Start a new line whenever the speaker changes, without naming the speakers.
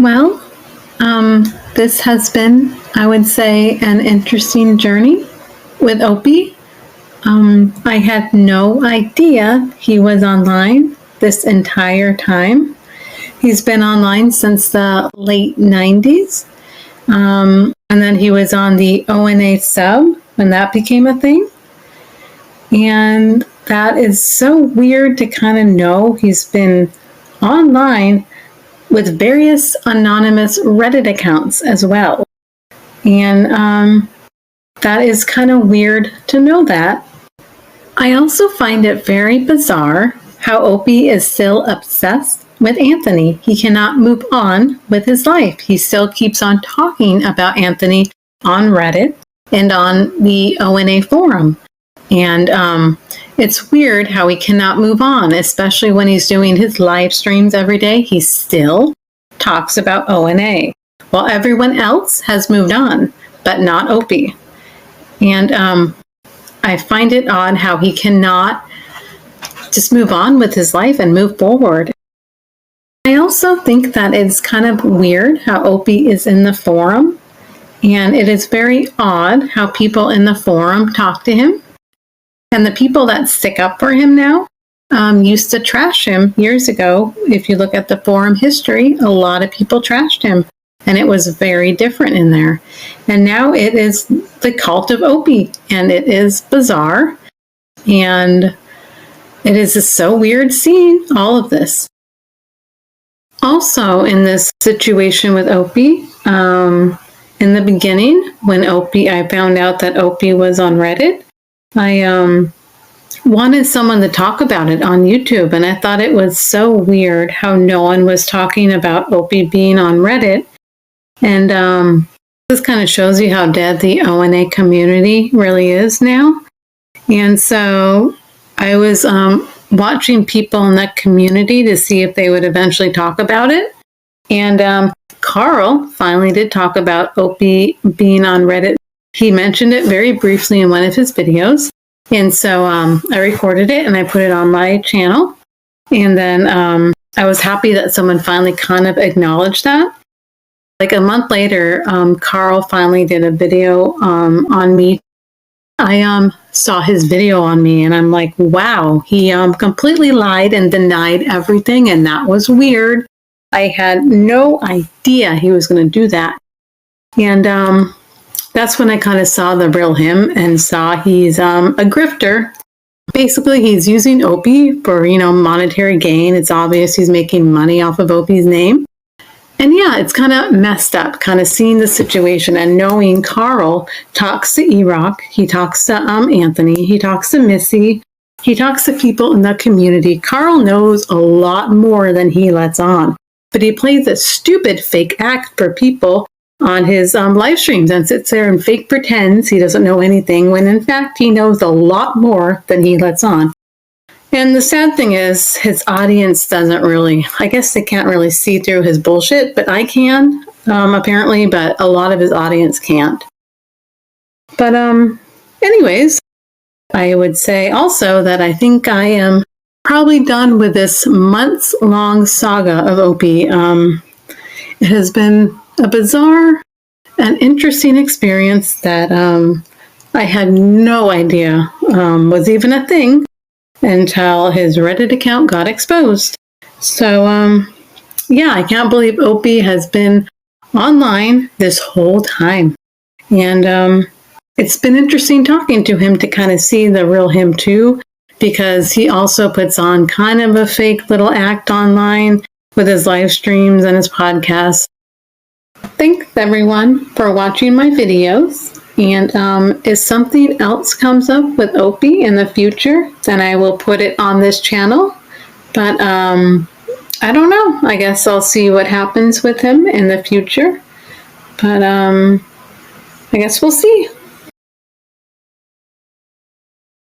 Well, this has been, I would say, an interesting journey with Opie. I had no idea he was online this entire time. He's been online since the late 90s. And then he was on the O&A sub when that became a thing. And that is so weird to kind of know he's been online with various anonymous Reddit accounts as well. And that is kind of weird to know that. I also find it very bizarre how Opie is still obsessed with Anthony. He cannot move on with his life. He still keeps on talking about Anthony on Reddit and on the O&A Forum. And it's weird how he cannot move on, especially when he's doing his live streams every day. He still talks about O&A, while everyone else has moved on, but not Opie. And I find it odd how he cannot just move on with his life and move forward. I also think that it's kind of weird how Opie is in the forum, and it is very odd how people in the forum talk to him. And the people that stick up for him now used to trash him years ago. If you look at the forum history, a lot of people trashed him, and it was very different in there. And now it is the cult of Opie, and it is bizarre, and it is just so weird seeing all of this. Also, in this situation with Opie, in the beginning, when I found out that Opie was on Reddit, I wanted someone to talk about it on YouTube, and I thought it was so weird how no one was talking about Opie being on Reddit. And this kind of shows you how dead the O&A community really is now. And so I was watching people in that community to see if they would eventually talk about it. And Carl finally did talk about Opie being on Reddit. He mentioned it very briefly in one of his videos. And so I recorded it and I put it on my channel. And then I was happy that someone finally kind of acknowledged that. Like a month later, Carl finally did a video on me. I saw his video on me and I'm like, wow, he completely lied and denied everything. And that was weird. I had no idea he was going to do that. And that's when I kind of saw the real him and saw he's a grifter. Basically, he's using Opie for, monetary gain. It's obvious he's making money off of Opie's name. And yeah, it's kind of messed up, kind of seeing the situation and knowing Carl talks to E-Rock, he talks to Anthony, he talks to Missy, he talks to people in the community. Carl knows a lot more than he lets on, but he plays a stupid fake act for people on his live streams and sits there and fake pretends he doesn't know anything when in fact he knows a lot more than he lets on. And the sad thing is, his audience doesn't really, I guess they can't really see through his bullshit, but I can, apparently, but a lot of his audience can't. But anyways, I would say also that I think I am probably done with this months-long saga of Opie. It has been a bizarre and interesting experience that I had no idea was even a thing until his Reddit account got exposed. So, yeah, I can't believe Opie has been online this whole time. And it's been interesting talking to him to kind of see the real him too, because he also puts on kind of a fake little act online with his live streams and his podcasts. Thanks everyone for watching my videos. And if something else comes up with Opie in the future, then I will put it on this channel. But I don't know. I guess I'll see what happens with him in the future. But I guess we'll see.